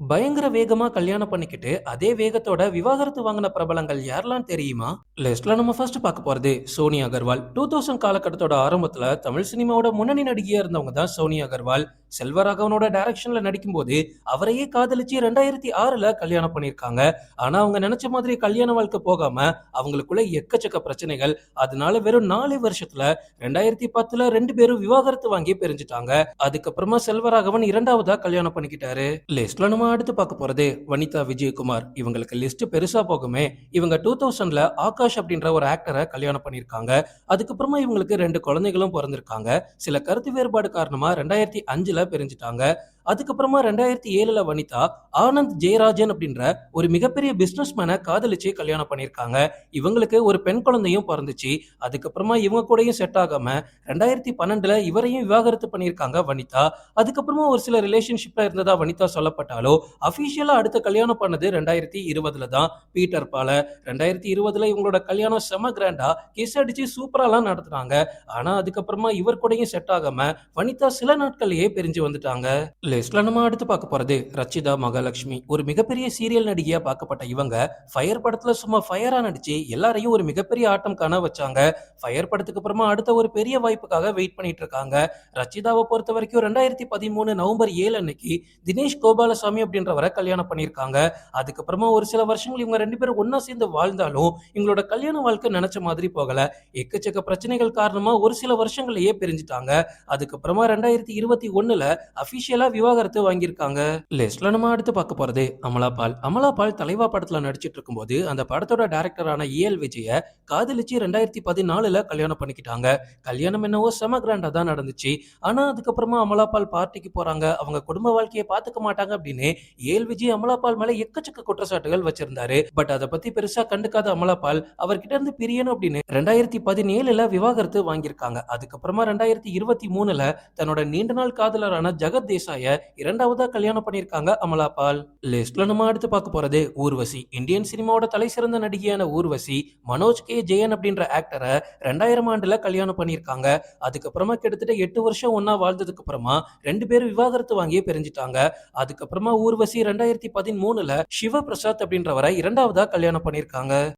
பயங்கர வேகமா கல்யாணம் பண்ணிக்கிட்டு, அதே வேகத்தோட விவாகரத்து வாங்குன பிரபலங்கள் யாரெல்லாம் தெரியுமா? லிஸ்ட்ல நம்ம ஃபர்ஸ்ட் பார்க்க போறது சோனியா அகர்வால். 2000 காலகட்டத்தோட ஆரம்பத்துல தமிழ் சினிமாவோட முன்னணி நடிகையா இருந்தவங்க தான் சோனியா அகர்வால். செல்வராகவனோட டைரக்ஷன்ல நடிக்கும்போது அவரையே காதலிச்சு 2006ல கல்யாணம் பண்ணியிருக்காங்க. ஆனா அவங்க நினைச்ச மாதிரி கல்யாண வாழ்க்கை போகாம அவங்களுக்குள்ள எக்கச்சக்க பிரச்சனைகள். அதனால வெறும் 4 வருஷத்துல 2010ல 2 பேரும் விவாகரத்து வாங்கி பிரிஞ்சுட்டாங்க. அதுக்கப்புறமா செல்வராகவன் இரண்டாவதா கல்யாணம் பண்ணிக்கிட்டாரு. லிஸ்ட்ல நம்ம அடுத்து பார்க்க போறது வனிதா விஜயகுமார். இவங்களுக்கு லிஸ்ட் பெருசா போகுமே. இவங்க 2000ல ஆகாஷ் அப்படின்ற ஒரு ஆக்டரை கல்யாணம் பண்ணியிருக்காங்க. அதுக்கப்புறமா இவங்களுக்கு 2 குழந்தைகளும் பிறந்திருக்காங்க. சில கருத்து வேறுபாடு காரணமா 2005ல பிரிஞ்சுட்டாங்க. அதுக்கப்புறமா 2007ல வனிதா ஆனந்த் ஜெயராஜன் அப்படின்ற ஒரு மிகப்பெரிய பிசினஸ் மேனை காதலிச்சு கல்யாணம் பண்ணியிருக்காங்க. இவங்களுக்கு ஒரு பெண் குழந்தையும் பிறந்துச்சு. அதுக்கப்புறமா இவங்க கூடயும் செட் ஆகாம 2012ல இவரையும் விவாகரத்து பண்ணியிருக்காங்க வனிதா. அதுக்கப்புறமா ஒரு சில ரிலேஷன்ஷிப்ல இருந்ததா வனிதா சொல்லப்பட்டாலோ அபிஷியலா அடுத்த கல்யாணம் பண்ணது 2020ல தான் பீட்டர் பால. 2020ல இவங்களோட கல்யாணம் செம கிராண்டா கிஸ் அடிச்சு சூப்பராலாம் நடத்துனாங்க. ஆனா அதுக்கப்புறமா இவர் கூடயும் செட் ஆகாம வனிதா சில நாட்கள்லயே பிரிஞ்சு வந்துட்டாங்க. லிஸ்ட்ல நம்ம அடுத்து பார்க்க போறது ரச்சிதா மகாலட்சுமி. ஒரு மிகப்பெரிய சீரியல் நடிகையா பார்க்கப்பட்ட இவங்க ஃபயர் படத்துல சும்மா ஃபயரா நடிச்சு எல்லாரையும் ஒரு மிகப்பெரிய ஆட்டம் காண வச்சாங்க. ஃபயர் படத்துக்கு அப்புறமா அடுத்த ஒரு பெரிய வாய்ப்புக்காக வெயிட் பண்ணிட்டு இருக்காங்க. ரச்சிதாவை பொறுத்த வரைக்கும் 2013 நவம்பர் 7 அன்னைக்கு தினேஷ் கோபாலசாமி அப்படின்றவரை கல்யாணம் பண்ணியிருக்காங்க. அதுக்கப்புறமா ஒரு சில வருஷங்கள் இவங்க 2 பேரும் ஒன்னா சேர்ந்து வாழ்ந்தாலும் இவங்களோட கல்யாண வாழ்க்கை நினைச்ச மாதிரி போகல. எக்கச்சக்க பிரச்சனைகள் காரணமா ஒரு சில வருஷங்களையே பிரிஞ்சுட்டாங்க. அதுக்கப்புறமா 2021ல அபிஷியலா விவாகரத்து வாங்கியிருக்காங்க. லிஸ்ட்ல நம்ம அடுத்து பார்க்க போறது அமலா பால். அமலா பால் தலைவா படத்துல நடிச்சிட்டு இருக்கும்போது அந்த படத்தோட டைரக்டரான ஏஎல் விஜய காதலிச்சு 2014ல கல்யாணம் பண்ணிக்கிட்டாங்க. கல்யாணம் என்னவோ செம கிராண்டா தான் நடந்துச்சு. ஆனா அதுக்கப்புறமா அமலா பால் பார்ட்டிக்கு போறாங்க, அவங்க குடும்ப வாழ்க்கையை பாத்துக்க மாட்டாங்க அப்படின்னு ஏஎல் விஜய் அமலா பால் மேல எக்கச்சக்க குற்றச்சாட்டுகள் வச்சிருந்தாரு. பட் அதை பத்தி பெருசா கண்டுக்காத அமலா பால் அவர்கிட்ட இருந்து பிரியணும் அப்படின்னு 2017ல விவாகரத்து வாங்கியிருக்காங்க. அதுக்கப்புறமா 2023ல தன்னோட நீண்ட நாள் காதலரான ஜெகத் தேசாய இரண்டாவதா கல்யாணம் பண்ணியிருக்காங்க அமலா பால். லிஸ்ட்ல நம்ம அடுத்து பார்க்க போறது ஊர்வசி. இந்தியன் சினிமாவோட தலை சிறந்த நடிகையான ஊர்வசி மனோஜ் கே ஜெயன் அப்படின்ற ஆக்டரை 2000 ஆண்டுல கல்யாணம் பண்ணியிருக்காங்க. அதுக்கப்புறமா கிட்டத்தட்ட 8 வருஷம் ஒன்னா வாழ்ந்ததுக்கு அப்புறமா 2 பேரும் விவாகரத்து வாங்கியே பிரிஞ்சுட்டாங்க. அதுக்கப்புறமா ஊர்வசி 2013ல சிவபிரசாத் அப்படின்றவரை இரண்டாவதா கல்யாணம் பண்ணியிருக்காங்க.